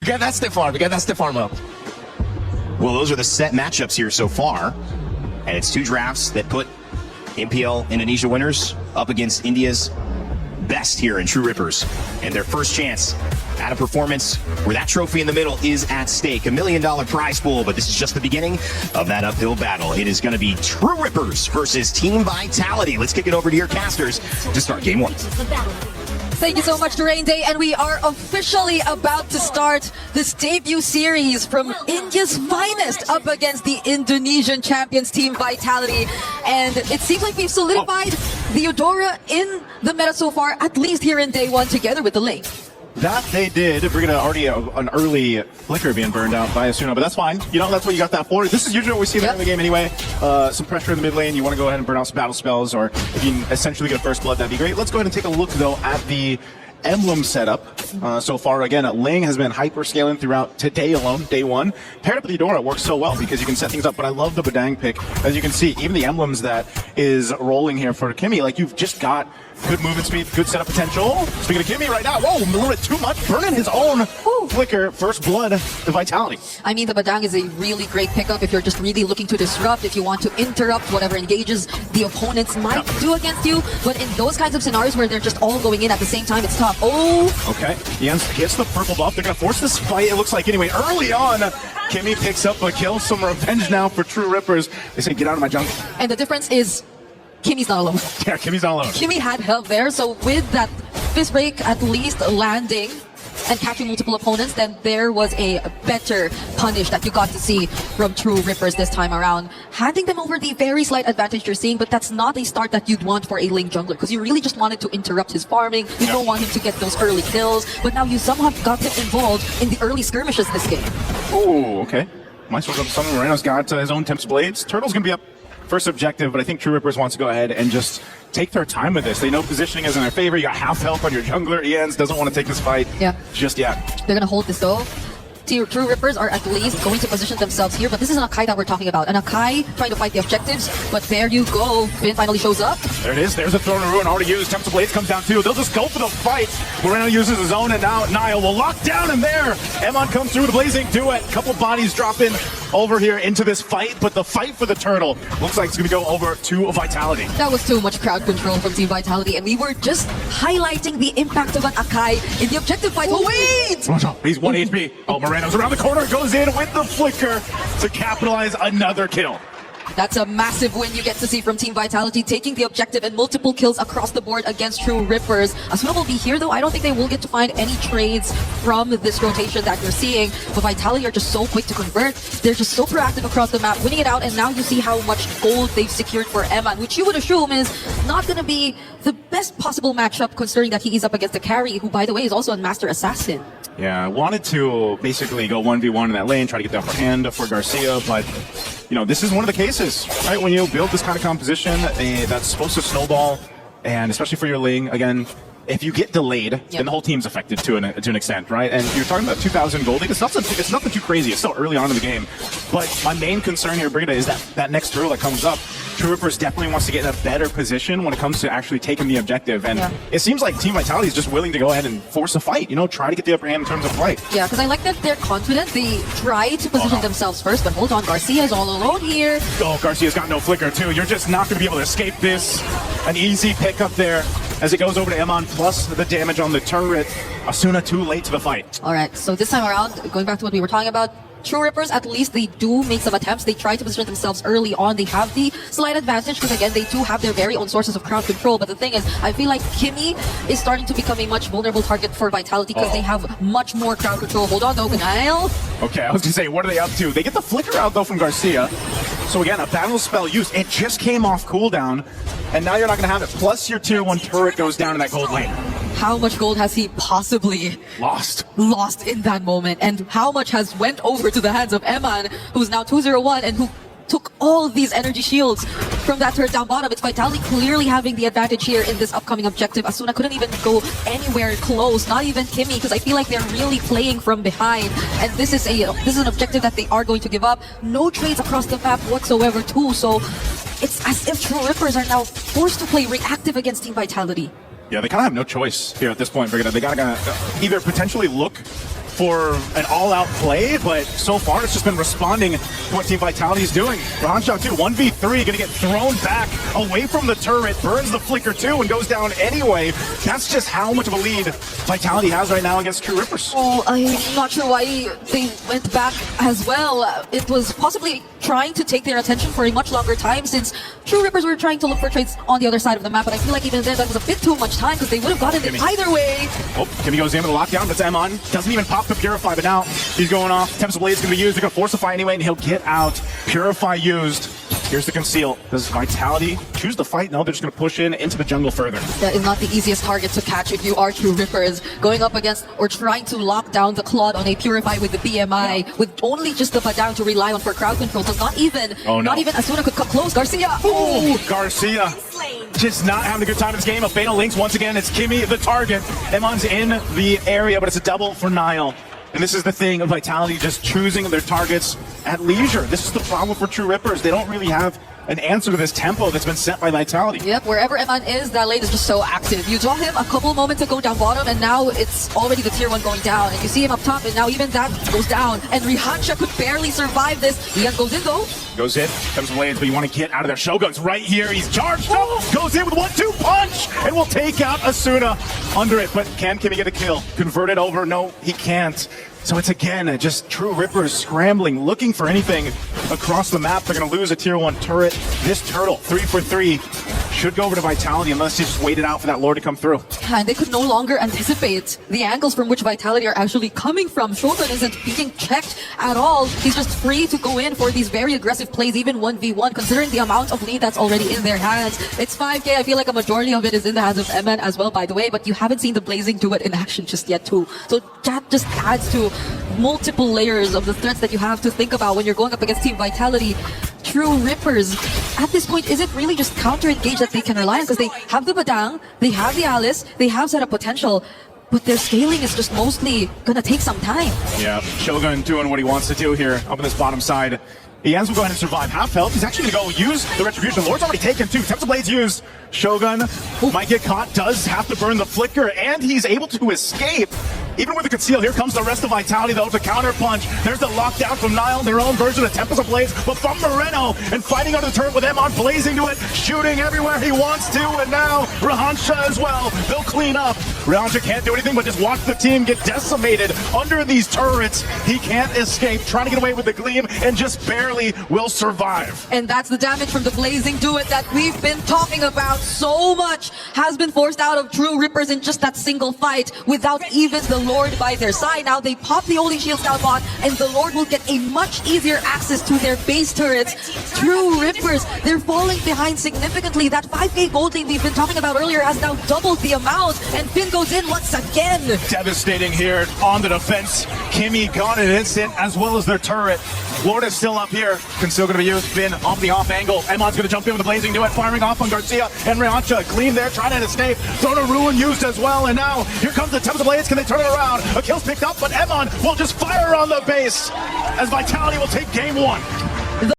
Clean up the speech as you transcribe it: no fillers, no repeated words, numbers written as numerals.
Get that stiff arm. Get that stiff arm up. Well, those are the set matchups here so far. And it's two drafts that put MPL Indonesia winners up against India's best here in True Rippers. And their first chance at a performance where that trophy in the middle is at stake. $1 million prize pool, but this is just the beginning of that uphill battle. It is going to be True Rippers versus Team Vitality. Let's kick it over to your casters to start game one. Thank you so much, Rain Day, and we are officially about to start this debut series from India's finest up against the Indonesian champions, Team Vitality. And it seems like we've solidified the Eudora in the meta so far, at least here in day one, together with the Ling. That they did. We're gonna already an early flicker being burned out by Asuna, but that's fine. You know, that's what you got that for. This is usually what we see in the game anyway. Some pressure in the mid lane. You want to go ahead and burn out some battle spells, or if you can essentially get a first blood, that'd be great. Let's go ahead and take a look though at the emblem setup so far. Again, Ling has been hyper scaling throughout today alone, day one. Paired up with Eudora, it works so well because you can set things up. But I love the Badang pick. As you can see, even the emblems that is rolling here for Kimmy, like you've just got good movement speed, good setup potential. Speaking of Kimmy right now, whoa, a little bit too much. Burning his own flicker, first blood to Vitality. I mean, the Badang is a really great pickup if you're just really looking to disrupt, if you want to interrupt whatever engages the opponents might do against you. But in those kinds of scenarios where they're just all going in at the same time, it's tough. Okay, Jens gets the purple buff. They're going to force this fight, it looks like. Anyway, early on, Kimmy picks up a kill. Some revenge now for True Rippers. They say, get out of my jungle. And the difference is Kimmy's not alone. Yeah, Kimmy's not alone. Kimmy had help there, so with that fist break at least landing and catching multiple opponents, then there was a better punish that you got to see from True Rippers this time around. Handing them over the very slight advantage you're seeing, but that's not a start that you'd want for a lane jungler, because you really just wanted to interrupt his farming. You don't want him to get those early kills, but now you somehow got him involved in the early skirmishes this game. Oh, okay. Might as well go to someone. Moreno's got his own Tempest Blades. Turtle's going to be up first objective, but I think True Rippers wants to go ahead and just take their time with this. They know positioning is in their favor. You got half health on your jungler. Jens doesn't want to take this fight just yet. They're going to hold this though. True Rippers are at least going to position themselves here, but this is an Akai that we're talking about. An Akai trying to fight the objectives, but there you go. Finn finally shows up. There it is. There's a Throne of Ruin already used. Tempest Blades comes down too. They'll just go for the fight. Moreno uses his own, and now Niall will lock down in there. Emon comes through with a Blazing Duet. Couple bodies dropping over here into this fight, but the fight for the turtle looks like it's going to go over to Vitality. That was too much crowd control from Team Vitality, and we were just highlighting the impact of an Akai in the objective fight. Oh, wait! He's 1 HP. Oh, Moreno's around the corner. Goes in with the flicker to capitalize another kill. That's a massive win you get to see from Team Vitality, taking the objective and multiple kills across the board against True Rippers. Asuna will be here though. I don't think they will get to find any trades from this rotation that you're seeing. But Vitality are just so quick to convert. They're just so proactive across the map, winning it out. And now you see how much gold they've secured for Eman, which you would assume is not going to be the best possible matchup, considering that he is up against the carry, who by the way is also a master assassin. Yeah, I wanted to basically go 1v1 in that lane, try to get the upper hand for Garcia, but you know, this is one of the cases, right? When you build this kind of composition that's supposed to snowball, and especially for your Ling, again, if you get delayed, then the whole team's affected to an extent, right? And you're talking about 2,000 gold. It's nothing too crazy. It's still early on in the game. But my main concern here, Brigida, is that next turtle that comes up. True Rippers definitely wants to get in a better position when it comes to actually taking the objective. And it seems like Team Vitality is just willing to go ahead and force a fight, you know, try to get the upper hand in terms of fight. Yeah, because I like that they're confident. They try to position themselves first, but hold on, Garcia's all alone here. Oh, Garcia's got no flicker too. You're just not going to be able to escape this. An easy pick up there as it goes over to Emon, plus the damage on the turret. Asuna too late to the fight. All right, so this time around, going back to what we were talking about, True Rippers, at least they do make some attempts. They try to position themselves early on. They have the slight advantage because, again, they do have their very own sources of crowd control. But the thing is, I feel like Kimmy is starting to become a much vulnerable target for Vitality because they have much more crowd control. Hold on, though, Niall. Okay, I was going to say, what are they up to? They get the flicker out, though, from Garcia. So, again, a battle spell used. It just came off cooldown, and now you're not going to have it. Plus, your tier 1 turret goes down in that gold lane. How much gold has he possibly lost in that moment? And how much has went over to the hands of Eman, who's now 201 and who took all of these energy shields from that turret down bottom? It's Vitality clearly having the advantage here in this upcoming objective. Asuna couldn't even go anywhere close, not even Kimmy, because I feel like they're really playing from behind. And this is an objective that they are going to give up. No trades across the map whatsoever too, so it's as if True Rippers are now forced to play reactive against Team Vitality. Yeah, they kind of have no choice here at this point, Brigida. They gotta either potentially look for an all-out play, but so far it's just been responding to what Team Vitality is doing. Rahancha too, 1v3, gonna get thrown back away from the turret, burns the flicker too, and goes down anyway. That's just how much of a lead Vitality has right now against True Rippers. Oh, I'm not sure why they went back as well. It was possibly trying to take their attention for a much longer time, since True Rippers were trying to look for trades on the other side of the map, but I feel like even then that was a bit too much time, because they would have gotten it either way. Oh, Kimmy goes in with a lockdown. That's Emon. Doesn't even pop the Purify, but now he's going off. Tempest Blade is going to be used. They're going to Forcify anyway, and he'll get out. Purify used. Here's the Conceal. Does Vitality choose to fight? No, they're just going to push in into the jungle further. That is not the easiest target to catch if you are True Rippers. Going up against or trying to lock down the Claude on a Purify with the BMI, with only just the Badang to rely on for crowd control. So not even Asuna could come close. Garcia! Oh, Garcia! Just not having a good time in this game. A Fatal Links once again. It's Kimmy, the target. Emon's in the area, but it's a double for Nile. And this is the thing of Vitality just choosing their targets at leisure. This is the problem for True Rippers. They don't really have an answer to this tempo that's been set by Vitality. Yep, wherever Eman is, that lane is just so active. You saw him a couple moments ago down bottom, and now it's already the tier 1 going down. And you see him up top, and now even that goes down. And Rihancha could barely survive this. Lian goes in though. Goes in, comes blades, but you want to get out of there. Shogun's right here. He's charged up, goes in with 1-2 punch, and will take out Asuna under it. But can Kimmy get a kill? Convert it over? No, he can't. So it's again just True Rippers scrambling, looking for anything across the map. They're going to lose a tier 1 turret. This turtle, 3 for 3, should go over to Vitality unless he just waited out for that lore to come through. And they could no longer anticipate the angles from which Vitality are actually coming from. Shogun isn't being checked at all. He's just free to go in for these very aggressive plays, even 1v1, considering the amount of lead that's already in their hands. It's 5k. I feel like a majority of it is in the hands of Eman as well, by the way, but you haven't seen the Blazing do it in action just yet too. So that just adds to multiple layers of the threats that you have to think about when you're going up against Team Vitality. True Rippers, at this point, is it really just counter-engage that they can rely on? Because they have the Badang, they have the Alice, they have setup potential, but their scaling is just mostly gonna take some time. Yeah, Shogun doing what he wants to do here up on this bottom side. Ians will go ahead and survive. Half health. He's actually going to go use the Retribution. Lord's already taken too. Tempest Blade's used. Shogun might get caught. Does have to burn the flicker, and he's able to escape. Even with the Conceal, here comes the rest of Vitality, though, to counter punch. There's the lockdown from Nile, their own version of Tempest Blades, but from Moreno, and fighting under the turret with Emon, blazing to it, shooting everywhere he wants to, and now Rahancha as well. They'll clean up. Rahancha can't do anything but just watch the team get decimated under these turrets. He can't escape, trying to get away with the Gleam, and just barely will survive. And that's the damage from the Blazing Duet that we've been talking about. So much has been forced out of True Rippers in just that single fight without even the Lord by their side. Now they pop the Holy Shield down bot, and the Lord will get a much easier access to their base turrets. True Rippers, they're falling behind significantly. That 5k gold lead we've been talking about earlier has now doubled the amount, and Finn goes in once again. Devastating here on the defense. Kimmy gone in an instant, as well as their turret. Lord is still up here. Conceal going to be used. Finn off the off angle. Emon's going to jump in with the Blazing Duet, firing off on Garcia and Rahancha. Gleam there, trying to escape. Thrown a Ruin used as well, and now here comes the Tempest Blades. Can they turn it around? A kill's picked up, but Emon will just fire on the base as Vitality will take game 1.